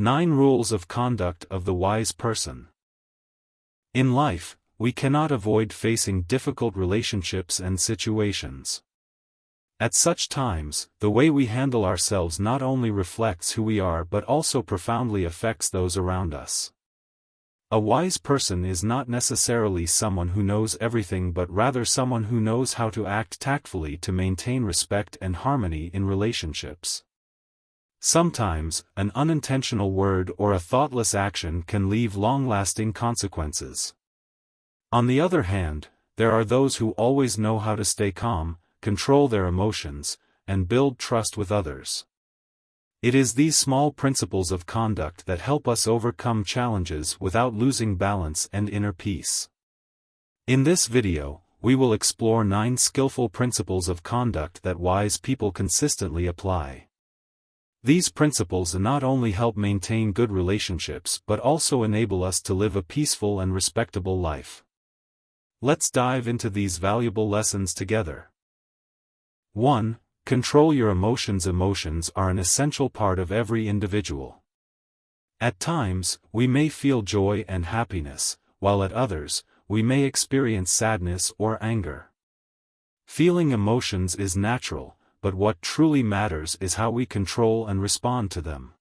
9 Rules of Conduct of the Wise Person. In life, we cannot avoid facing difficult relationships and situations. At such times, the way we handle ourselves not only reflects who we are but also profoundly affects those around us. A wise person is not necessarily someone who knows everything but rather someone who knows how to act tactfully to maintain respect and harmony in relationships. Sometimes, an unintentional word or a thoughtless action can leave long-lasting consequences. On the other hand, there are those who always know how to stay calm, control their emotions, and build trust with others. It is these small principles of conduct that help us overcome challenges without losing balance and inner peace. In this video, we will explore 9 skillful principles of conduct that wise people consistently apply. These principles not only help maintain good relationships but also enable us to live a peaceful and respectable life. Let's dive into these valuable lessons together. 1. Control your emotions. Emotions are an essential part of every individual. At times, we may feel joy and happiness, while at others, we may experience sadness or anger. Feeling emotions is natural, but what truly matters is how we control and respond to them.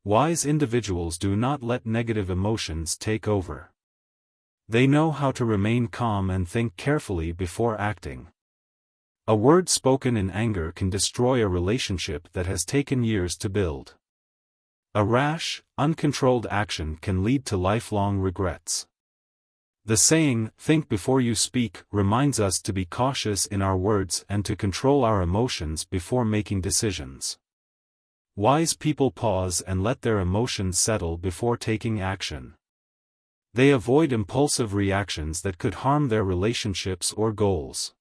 Wise individuals do not let negative emotions take over. They know how to remain calm and think carefully before acting. A word spoken in anger can destroy a relationship that has taken years to build. A rash, uncontrolled action can lead to lifelong regrets. The saying, "Think before you speak," reminds us to be cautious in our words and to control our emotions before making decisions. Wise people pause and let their emotions settle before taking action. They avoid impulsive reactions that could harm their relationships or goals.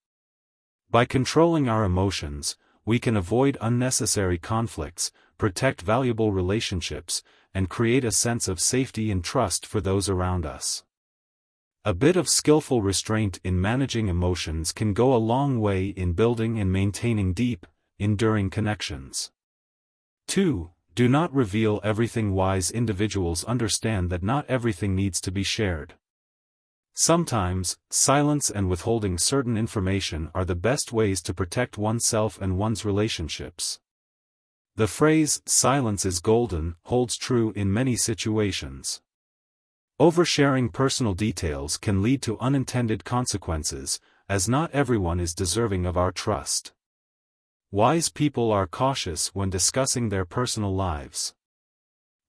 By controlling our emotions, we can avoid unnecessary conflicts, protect valuable relationships, and create a sense of safety and trust for those around us. A bit of skillful restraint in managing emotions can go a long way in building and maintaining deep, enduring connections. 2. Do not reveal everything. Wise individuals understand that not everything needs to be shared. Sometimes, silence and withholding certain information are the best ways to protect oneself and one's relationships. The phrase, "silence is golden," holds true in many situations. Oversharing personal details can lead to unintended consequences, as not everyone is deserving of our trust. Wise people are cautious when discussing their personal lives.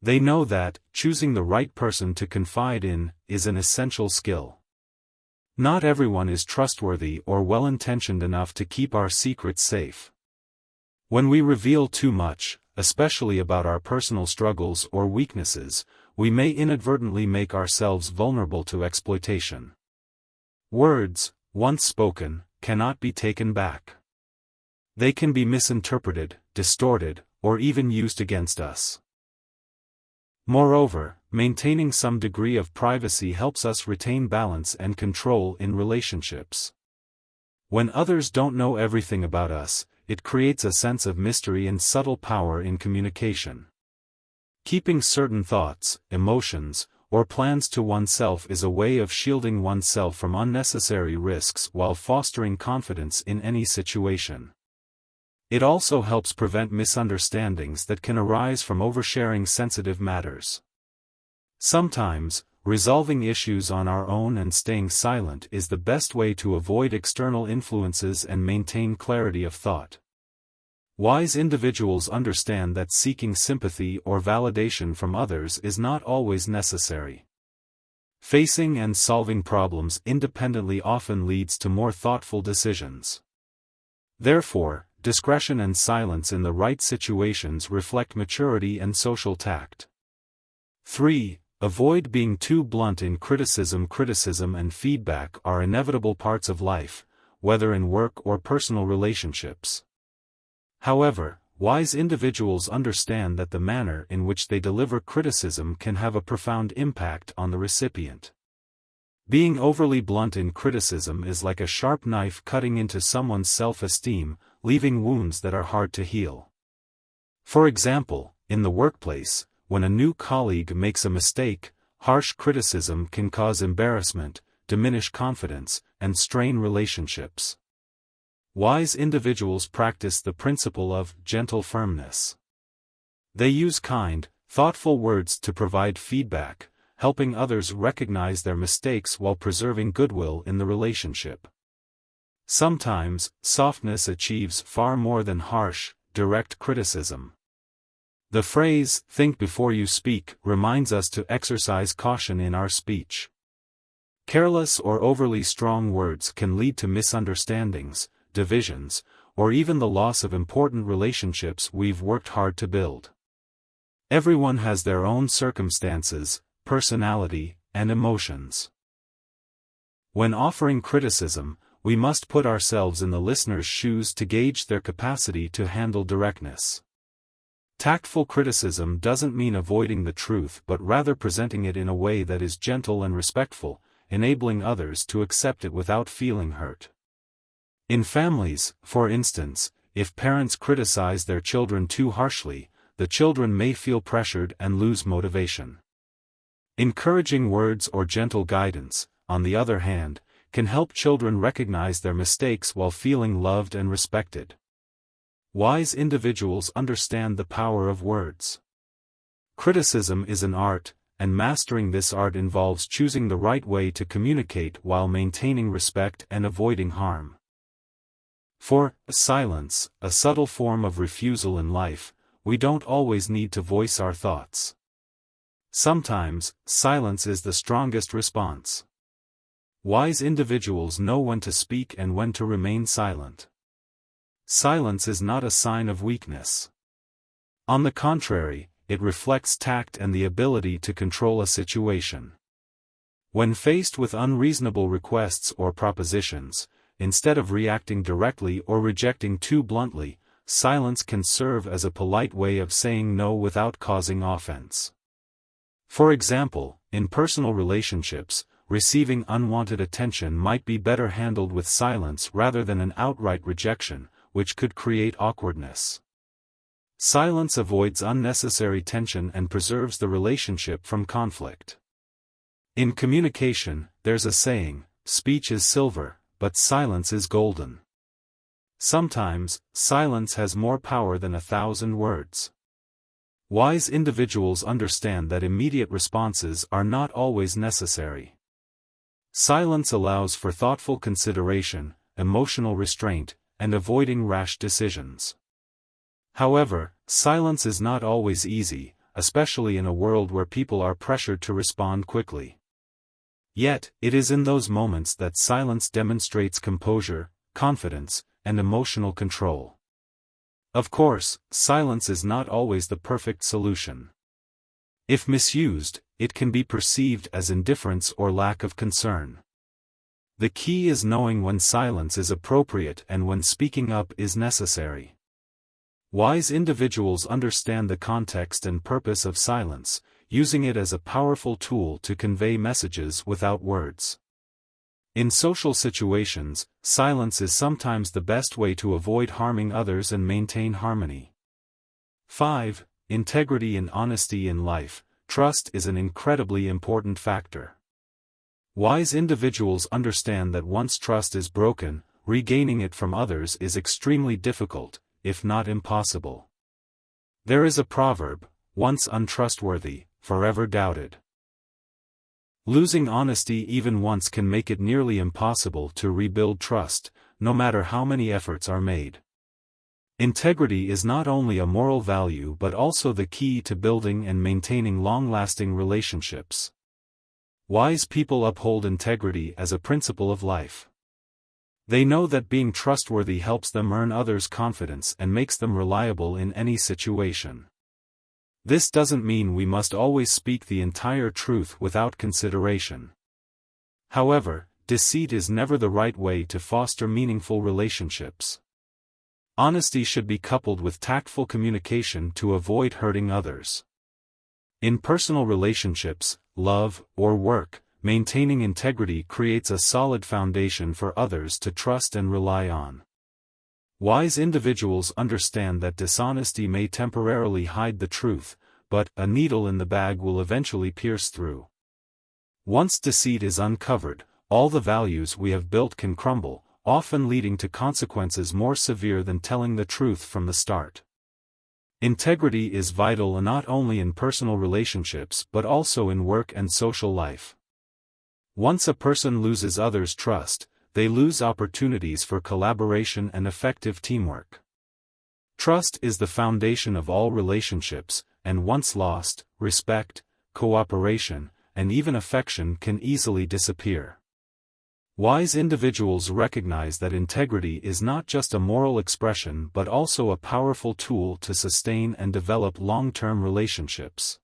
They know that, choosing the right person to confide in, is an essential skill. Not everyone is trustworthy or well-intentioned enough to keep our secrets safe. When we reveal too much, especially about our personal struggles or weaknesses, we may inadvertently make ourselves vulnerable to exploitation. Words, once spoken, cannot be taken back. They can be misinterpreted, distorted, or even used against us. Moreover, maintaining some degree of privacy helps us retain balance and control in relationships. When others don't know everything about us, it creates a sense of mystery and subtle power in communication. Keeping certain thoughts, emotions, or plans to oneself is a way of shielding oneself from unnecessary risks while fostering confidence in any situation. It also helps prevent misunderstandings that can arise from oversharing sensitive matters. Sometimes, resolving issues on our own and staying silent is the best way to avoid external influences and maintain clarity of thought. Wise individuals understand that seeking sympathy or validation from others is not always necessary. Facing and solving problems independently often leads to more thoughtful decisions. Therefore, discretion and silence in the right situations reflect maturity and social tact. 3. Avoid being too blunt in criticism. Criticism and feedback are inevitable parts of life, whether in work or personal relationships. However, wise individuals understand that the manner in which they deliver criticism can have a profound impact on the recipient. Being overly blunt in criticism is like a sharp knife cutting into someone's self-esteem, leaving wounds that are hard to heal. For example, in the workplace, when a new colleague makes a mistake, harsh criticism can cause embarrassment, diminish confidence, and strain relationships. Wise individuals practice the principle of gentle firmness. They use kind, thoughtful words to provide feedback, helping others recognize their mistakes while preserving goodwill in the relationship. Sometimes, softness achieves far more than harsh, direct criticism. The phrase, "think before you speak," reminds us to exercise caution in our speech. Careless or overly strong words can lead to misunderstandings, divisions, or even the loss of important relationships we've worked hard to build. Everyone has their own circumstances, personality, and emotions. When offering criticism, we must put ourselves in the listener's shoes to gauge their capacity to handle directness. Tactful criticism doesn't mean avoiding the truth but rather presenting it in a way that is gentle and respectful, enabling others to accept it without feeling hurt. In families, for instance, if parents criticize their children too harshly, the children may feel pressured and lose motivation. Encouraging words or gentle guidance, on the other hand, can help children recognize their mistakes while feeling loved and respected. Wise individuals understand the power of words. Criticism is an art, and mastering this art involves choosing the right way to communicate while maintaining respect and avoiding harm. For silence, a subtle form of refusal in life, we don't always need to voice our thoughts. Sometimes, silence is the strongest response. Wise individuals know when to speak and when to remain silent. Silence is not a sign of weakness. On the contrary, it reflects tact and the ability to control a situation. When faced with unreasonable requests or propositions, instead of reacting directly or rejecting too bluntly, silence can serve as a polite way of saying no without causing offense. For example, in personal relationships, receiving unwanted attention might be better handled with silence rather than an outright rejection, which could create awkwardness. Silence avoids unnecessary tension and preserves the relationship from conflict. In communication, there's a saying, "Speech is silver, but silence is golden." Sometimes, silence has more power than 1,000 words. Wise individuals understand that immediate responses are not always necessary. Silence allows for thoughtful consideration, emotional restraint, and avoiding rash decisions. However, silence is not always easy, especially in a world where people are pressured to respond quickly. Yet, it is in those moments that silence demonstrates composure, confidence, and emotional control. Of course, silence is not always the perfect solution. If misused, it can be perceived as indifference or lack of concern. The key is knowing when silence is appropriate and when speaking up is necessary. Wise individuals understand the context and purpose of silence, using it as a powerful tool to convey messages without words. In social situations, silence is sometimes the best way to avoid harming others and maintain harmony. 5. Integrity and honesty in life. Trust is an incredibly important factor. Wise individuals understand that once trust is broken, regaining it from others is extremely difficult, if not impossible. There is a proverb, "Once untrustworthy, forever doubted." Losing honesty even once can make it nearly impossible to rebuild trust, no matter how many efforts are made. Integrity is not only a moral value but also the key to building and maintaining long-lasting relationships. Wise people uphold integrity as a principle of life. They know that being trustworthy helps them earn others' confidence and makes them reliable in any situation. This doesn't mean we must always speak the entire truth without consideration. However, deceit is never the right way to foster meaningful relationships. Honesty should be coupled with tactful communication to avoid hurting others. In personal relationships, love, or work, maintaining integrity creates a solid foundation for others to trust and rely on. Wise individuals understand that dishonesty may temporarily hide the truth, but a needle in the bag will eventually pierce through. Once deceit is uncovered, all the values we have built can crumble, often leading to consequences more severe than telling the truth from the start. Integrity is vital not only in personal relationships but also in work and social life. Once a person loses others' trust, they lose opportunities for collaboration and effective teamwork. Trust is the foundation of all relationships, and once lost, respect, cooperation, and even affection can easily disappear. Wise individuals recognize that integrity is not just a moral expression but also a powerful tool to sustain and develop long-term relationships.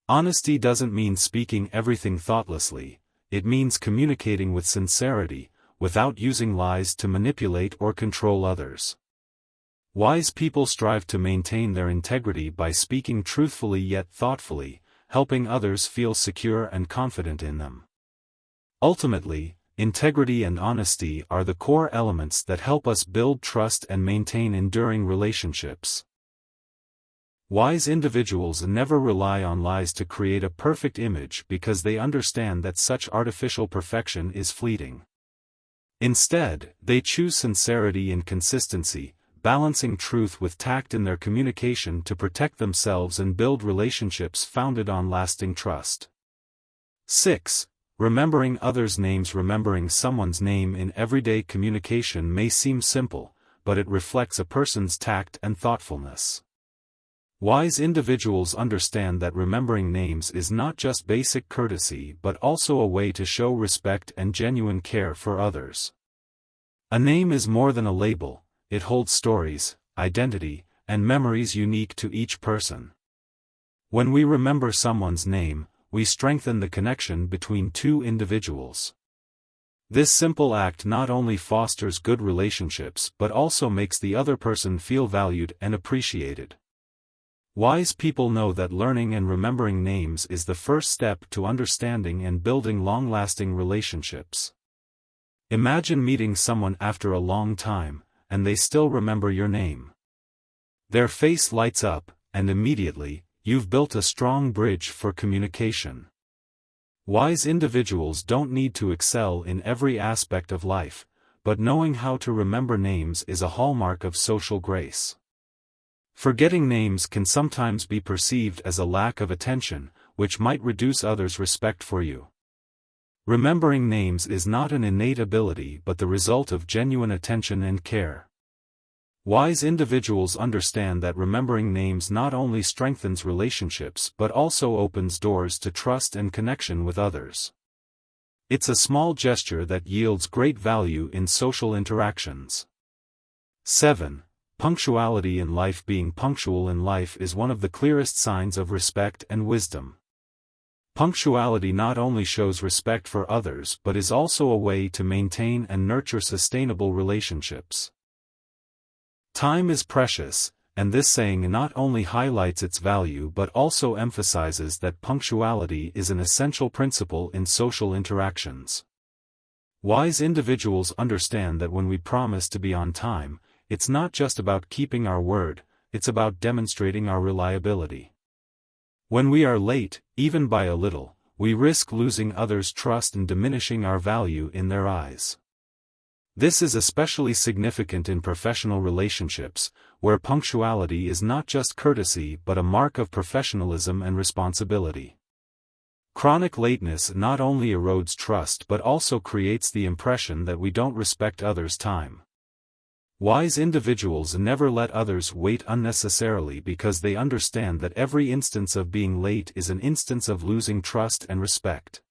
Honesty doesn't mean speaking everything thoughtlessly, it means communicating with sincerity, without using lies to manipulate or control others. Wise people strive to maintain their integrity by speaking truthfully yet thoughtfully, helping others feel secure and confident in them. Ultimately, integrity and honesty are the core elements that help us build trust and maintain enduring relationships. Wise individuals never rely on lies to create a perfect image because they understand that such artificial perfection is fleeting. Instead, they choose sincerity and consistency, balancing truth with tact in their communication to protect themselves and build relationships founded on lasting trust. 6. Remembering others' names. Remembering someone's name in everyday communication may seem simple, but it reflects a person's tact and thoughtfulness. Wise individuals understand that remembering names is not just basic courtesy but also a way to show respect and genuine care for others. A name is more than a label. It holds stories, identity, and memories unique to each person. When we remember someone's name, we strengthen the connection between two individuals. This simple act not only fosters good relationships but also makes the other person feel valued and appreciated. Wise people know that learning and remembering names is the first step to understanding and building long-lasting relationships. Imagine meeting someone after a long time, and they still remember your name. Their face lights up, and immediately, you've built a strong bridge for communication. Wise individuals don't need to excel in every aspect of life, but knowing how to remember names is a hallmark of social grace. Forgetting names can sometimes be perceived as a lack of attention, which might reduce others' respect for you. Remembering names is not an innate ability but the result of genuine attention and care. Wise individuals understand that remembering names not only strengthens relationships but also opens doors to trust and connection with others. It's a small gesture that yields great value in social interactions. 7. Punctuality in life. Being punctual in life is one of the clearest signs of respect and wisdom. Punctuality not only shows respect for others but is also a way to maintain and nurture sustainable relationships. Time is precious, and this saying not only highlights its value but also emphasizes that punctuality is an essential principle in social interactions. Wise individuals understand that when we promise to be on time, it's not just about keeping our word, it's about demonstrating our reliability. When we are late, even by a little, we risk losing others' trust and diminishing our value in their eyes. This is especially significant in professional relationships, where punctuality is not just courtesy but a mark of professionalism and responsibility. Chronic lateness not only erodes trust but also creates the impression that we don't respect others' time. Wise individuals never let others wait unnecessarily because they understand that every instance of being late is an instance of losing trust and respect.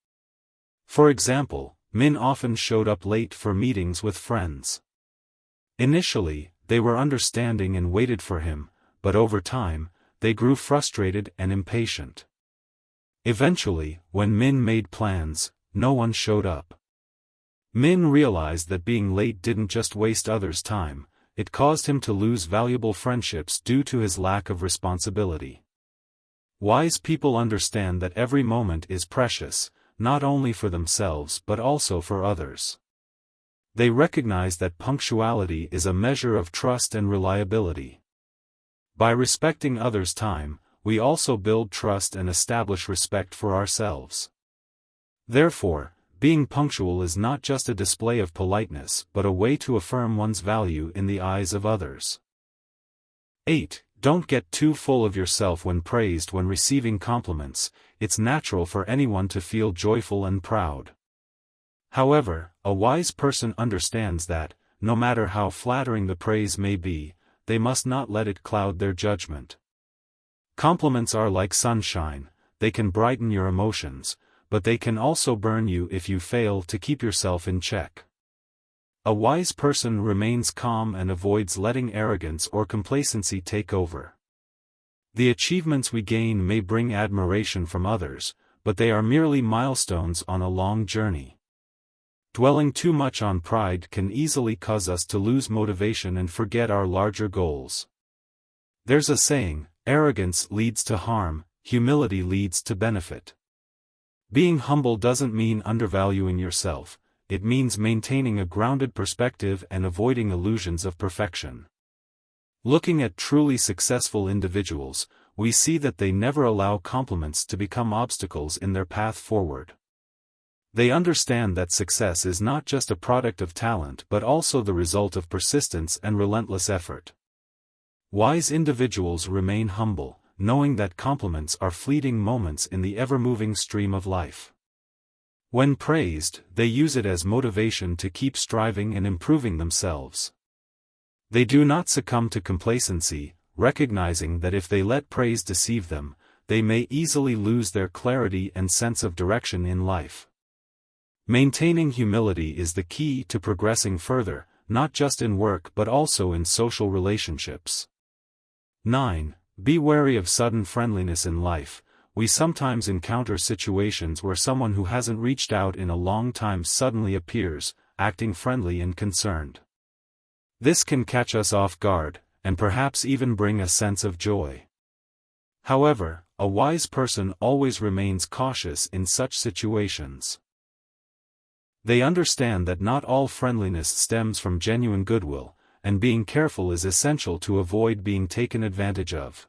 For example, Min often showed up late for meetings with friends. Initially, they were understanding and waited for him, but over time, they grew frustrated and impatient. Eventually, when Min made plans, no one showed up. Min realized that being late didn't just waste others' time, it caused him to lose valuable friendships due to his lack of responsibility. Wise people understand that every moment is precious, not only for themselves but also for others. They recognize that punctuality is a measure of trust and reliability. By respecting others' time, we also build trust and establish respect for ourselves. Therefore, being punctual is not just a display of politeness but a way to affirm one's value in the eyes of others. 8. Don't get too full of yourself when praised. When receiving compliments, it's natural for anyone to feel joyful and proud. However, a wise person understands that, no matter how flattering the praise may be, they must not let it cloud their judgment. Compliments are like sunshine, they can brighten your emotions, but they can also burn you if you fail to keep yourself in check. A wise person remains calm and avoids letting arrogance or complacency take over. The achievements we gain may bring admiration from others, but they are merely milestones on a long journey. Dwelling too much on pride can easily cause us to lose motivation and forget our larger goals. There's a saying, arrogance leads to harm, humility leads to benefit. Being humble doesn't mean undervaluing yourself, it means maintaining a grounded perspective and avoiding illusions of perfection. Looking at truly successful individuals, we see that they never allow compliments to become obstacles in their path forward. They understand that success is not just a product of talent but also the result of persistence and relentless effort. Wise individuals remain humble, knowing that compliments are fleeting moments in the ever-moving stream of life. When praised, they use it as motivation to keep striving and improving themselves. They do not succumb to complacency, recognizing that if they let praise deceive them, they may easily lose their clarity and sense of direction in life. Maintaining humility is the key to progressing further, not just in work but also in social relationships. 9. Be wary of sudden friendliness in life. We sometimes encounter situations where someone who hasn't reached out in a long time suddenly appears, acting friendly and concerned. This can catch us off guard, and perhaps even bring a sense of joy. However, a wise person always remains cautious in such situations. They understand that not all friendliness stems from genuine goodwill, and being careful is essential to avoid being taken advantage of.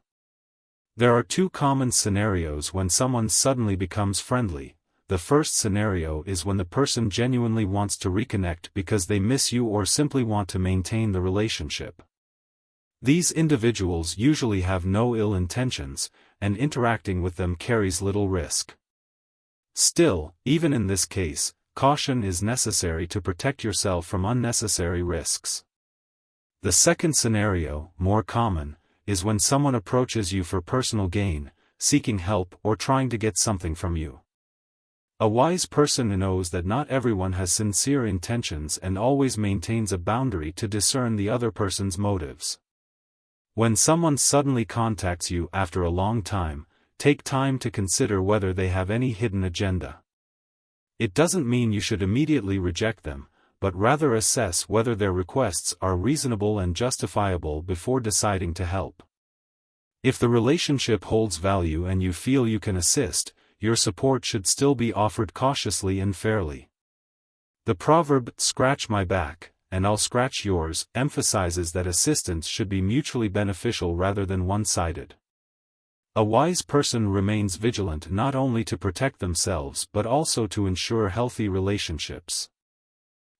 There are two common scenarios when someone suddenly becomes friendly. The first scenario is when the person genuinely wants to reconnect because they miss you or simply want to maintain the relationship. These individuals usually have no ill intentions, and interacting with them carries little risk. Still, even in this case, caution is necessary to protect yourself from unnecessary risks. The second scenario, more common, is when someone approaches you for personal gain, seeking help or trying to get something from you. A wise person knows that not everyone has sincere intentions and always maintains a boundary to discern the other person's motives. When someone suddenly contacts you after a long time, take time to consider whether they have any hidden agenda. It doesn't mean you should immediately reject them, but rather assess whether their requests are reasonable and justifiable before deciding to help. If the relationship holds value and you feel you can assist, your support should still be offered cautiously and fairly. The proverb, "Scratch my back, and I'll scratch yours," emphasizes that assistance should be mutually beneficial rather than one-sided. A wise person remains vigilant not only to protect themselves but also to ensure healthy relationships.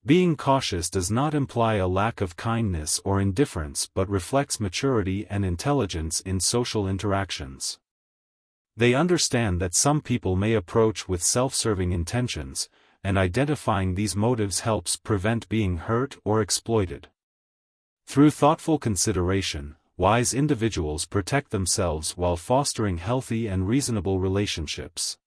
Being cautious does not imply a lack of kindness or indifference but reflects maturity and intelligence in social interactions. They understand that some people may approach with self-serving intentions, and identifying these motives helps prevent being hurt or exploited. Through thoughtful consideration, wise individuals protect themselves while fostering healthy and reasonable relationships.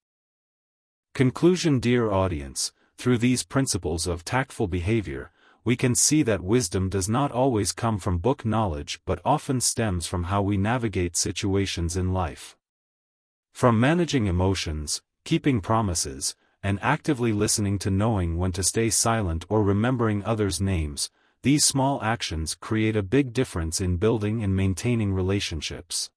Conclusion. Dear audience, through these principles of tactful behavior, we can see that wisdom does not always come from book knowledge but often stems from how we navigate situations in life. From managing emotions, keeping promises, and actively listening to knowing when to stay silent or remembering others' names, these small actions create a big difference in building and maintaining relationships.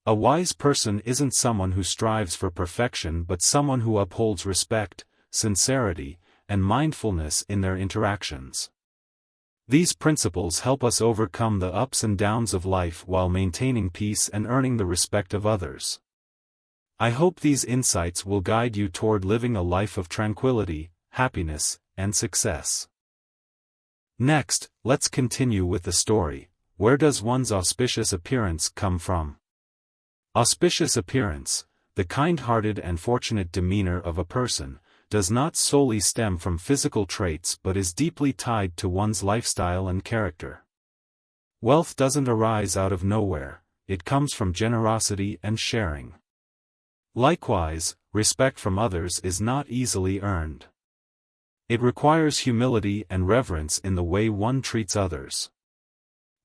A wise person isn't someone who strives for perfection but someone who upholds respect, sincerity, and mindfulness in their interactions. These principles help us overcome the ups and downs of life while maintaining peace and earning the respect of others. I hope these insights will guide you toward living a life of tranquility, happiness, and success. Next, let's continue with the story. Where does one's auspicious appearance come from? Auspicious appearance, the kind-hearted and fortunate demeanor of a person, does not solely stem from physical traits but is deeply tied to one's lifestyle and character. Wealth doesn't arise out of nowhere, it comes from generosity and sharing. Likewise, respect from others is not easily earned. It requires humility and reverence in the way one treats others.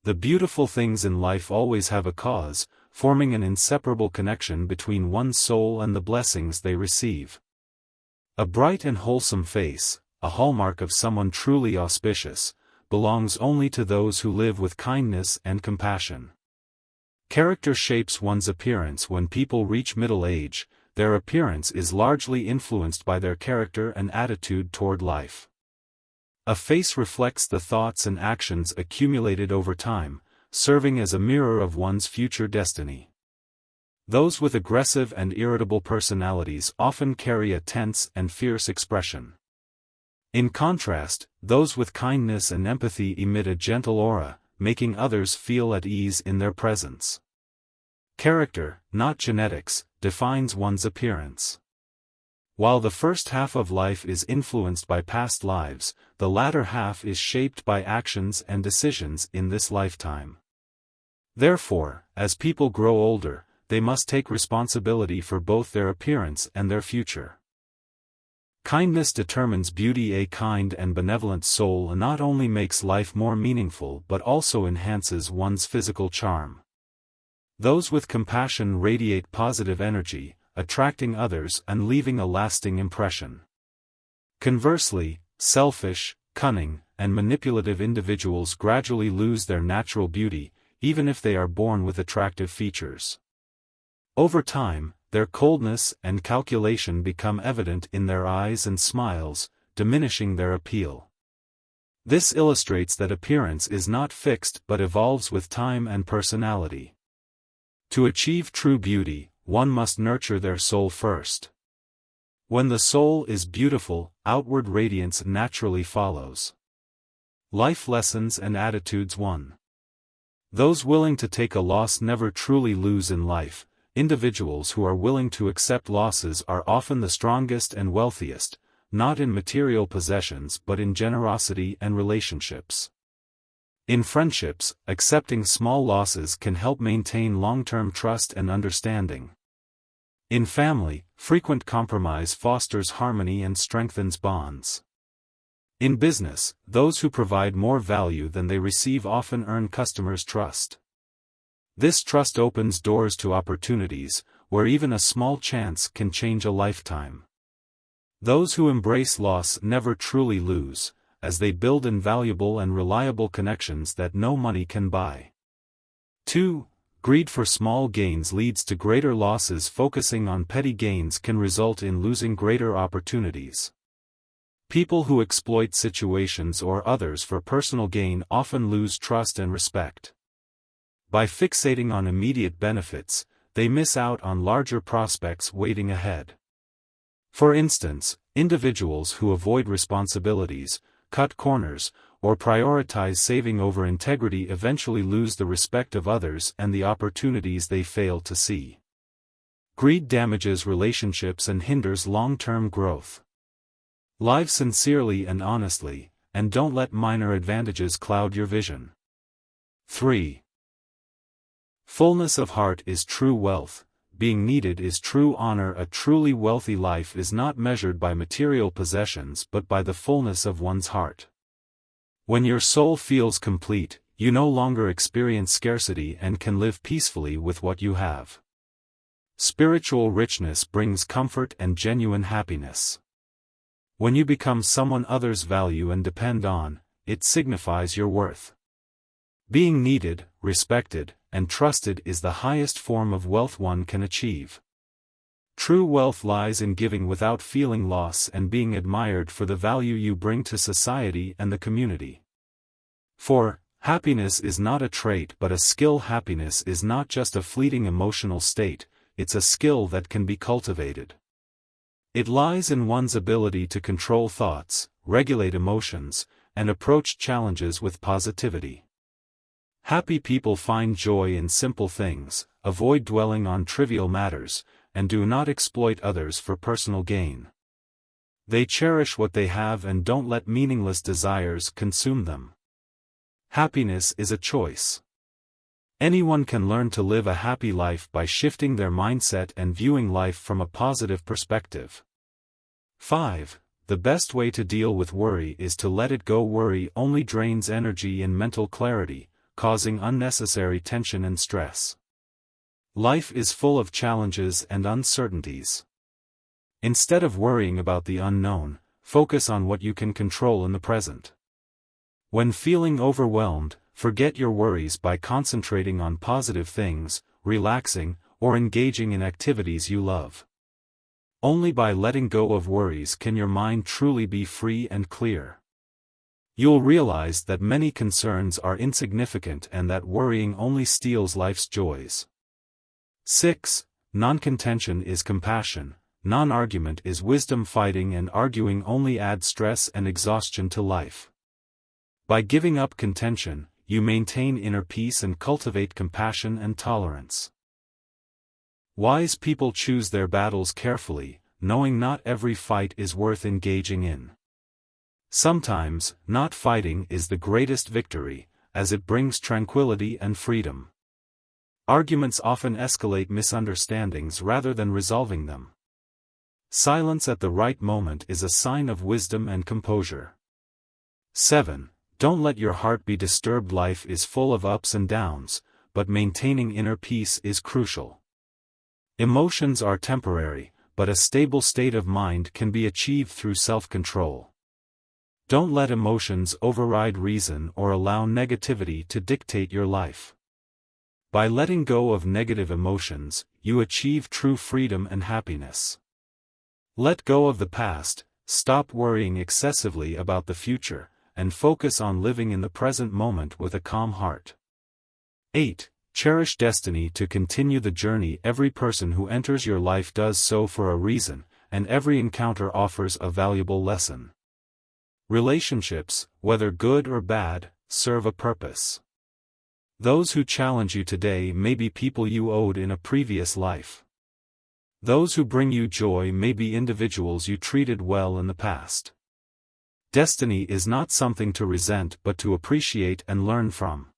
The beautiful things in life always have a cause, forming an inseparable connection between one's soul and the blessings they receive. A bright and wholesome face, a hallmark of someone truly auspicious, belongs only to those who live with kindness and compassion. Character shapes one's appearance. When people reach middle age, their appearance is largely influenced by their character and attitude toward life. A face reflects the thoughts and actions accumulated over time, serving as a mirror of one's future destiny. Those with aggressive and irritable personalities often carry a tense and fierce expression. In contrast, those with kindness and empathy emit a gentle aura, making others feel at ease in their presence. Character, not genetics, defines one's appearance. While the first half of life is influenced by past lives, the latter half is shaped by actions and decisions in this lifetime. Therefore, as people grow older, they must take responsibility for both their appearance and their future. Kindness determines beauty. A kind and benevolent soul not only makes life more meaningful but also enhances one's physical charm. Those with compassion radiate positive energy, attracting others and leaving a lasting impression. Conversely, selfish, cunning, and manipulative individuals gradually lose their natural beauty, even if they are born with attractive features. Over time, their coldness and calculation become evident in their eyes and smiles, diminishing their appeal. This illustrates that appearance is not fixed but evolves with time and personality. To achieve true beauty, one must nurture their soul first. When the soul is beautiful, outward radiance naturally follows. Life lessons and attitudes. 1. Those willing to take a loss never truly lose in life. Individuals who are willing to accept losses are often the strongest and wealthiest, not in material possessions but in generosity and relationships. In friendships, accepting small losses can help maintain long-term trust and understanding. In family, frequent compromise fosters harmony and strengthens bonds. In business, those who provide more value than they receive often earn customers' trust. This trust opens doors to opportunities, where even a small chance can change a lifetime. Those who embrace loss never truly lose, as they build invaluable and reliable connections that no money can buy. 2. Greed for small gains leads to greater losses. Focusing on petty gains can result in losing greater opportunities. People who exploit situations or others for personal gain often lose trust and respect. By fixating on immediate benefits, they miss out on larger prospects waiting ahead. For instance, individuals who avoid responsibilities, cut corners, or prioritize saving over integrity eventually lose the respect of others and the opportunities they fail to see. Greed damages relationships and hinders long-term growth. Live sincerely and honestly, and don't let minor advantages cloud your vision. 3. Fullness of heart is true wealth. Being needed is true honor. A truly wealthy life is not measured by material possessions but by the fullness of one's heart. When your soul feels complete, you no longer experience scarcity and can live peacefully with what you have. Spiritual richness brings comfort and genuine happiness. When you become someone others value and depend on, it signifies your worth. Being needed, respected, and trusted is the highest form of wealth one can achieve. True wealth lies in giving without feeling loss and being admired for the value you bring to society and the community. 4. Happiness is not a trait but a skill. Happiness is not just a fleeting emotional state, it's a skill that can be cultivated. It lies in one's ability to control thoughts, regulate emotions, and approach challenges with positivity. Happy people find joy in simple things, avoid dwelling on trivial matters, and do not exploit others for personal gain. They cherish what they have and don't let meaningless desires consume them. Happiness is a choice. Anyone can learn to live a happy life by shifting their mindset and viewing life from a positive perspective. 5. The best way to deal with worry is to let it go. Worry only drains energy and mental clarity, causing unnecessary tension and stress. Life is full of challenges and uncertainties. Instead of worrying about the unknown, focus on what you can control in the present. When feeling overwhelmed, forget your worries by concentrating on positive things, relaxing, or engaging in activities you love. Only by letting go of worries can your mind truly be free and clear. You'll realize that many concerns are insignificant and that worrying only steals life's joys. 6. Non-contention is compassion, non-argument is wisdom. Fighting and arguing only add stress and exhaustion to life. By giving up contention, you maintain inner peace and cultivate compassion and tolerance. Wise people choose their battles carefully, knowing not every fight is worth engaging in. Sometimes, not fighting is the greatest victory, as it brings tranquility and freedom. Arguments often escalate misunderstandings rather than resolving them. Silence at the right moment is a sign of wisdom and composure. 7. Don't let your heart be disturbed. Life is full of ups and downs, but maintaining inner peace is crucial. Emotions are temporary, but a stable state of mind can be achieved through self-control. Don't let emotions override reason or allow negativity to dictate your life. By letting go of negative emotions, you achieve true freedom and happiness. Let go of the past, stop worrying excessively about the future, and focus on living in the present moment with a calm heart. 8. Cherish destiny. To continue the journey, every person who enters your life does so for a reason, and every encounter offers a valuable lesson. Relationships, whether good or bad, serve a purpose. Those who challenge you today may be people you owed in a previous life. Those who bring you joy may be individuals you treated well in the past. Destiny is not something to resent but to appreciate and learn from.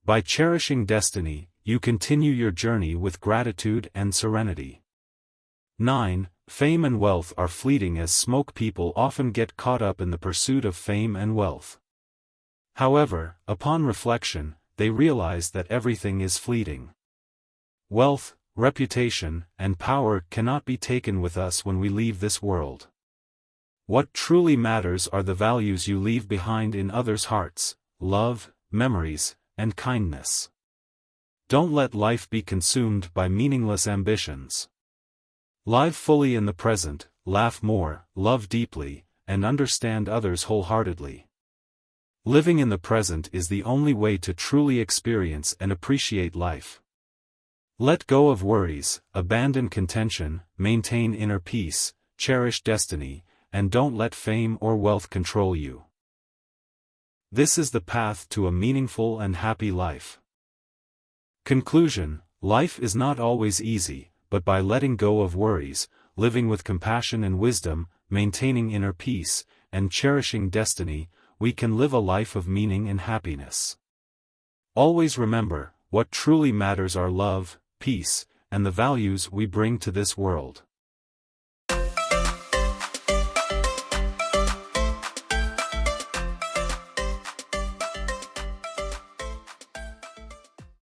By cherishing destiny, you continue your journey with gratitude and serenity. 9. Fame and wealth are fleeting as smoke. People often get caught up in the pursuit of fame and wealth. However, upon reflection, they realize that everything is fleeting. Wealth, reputation, and power cannot be taken with us when we leave this world. What truly matters are the values you leave behind in others' hearts: love, memories, and kindness. Don't let life be consumed by meaningless ambitions. Live fully in the present, laugh more, love deeply, and understand others wholeheartedly. Living in the present is the only way to truly experience and appreciate life. Let go of worries, abandon contention, maintain inner peace, cherish destiny, and don't let fame or wealth control you. This is the path to a meaningful and happy life. Conclusion: life is not always easy, but by letting go of worries, living with compassion and wisdom, maintaining inner peace, and cherishing destiny, we can live a life of meaning and happiness. Always remember, what truly matters are love, peace, and the values we bring to this world.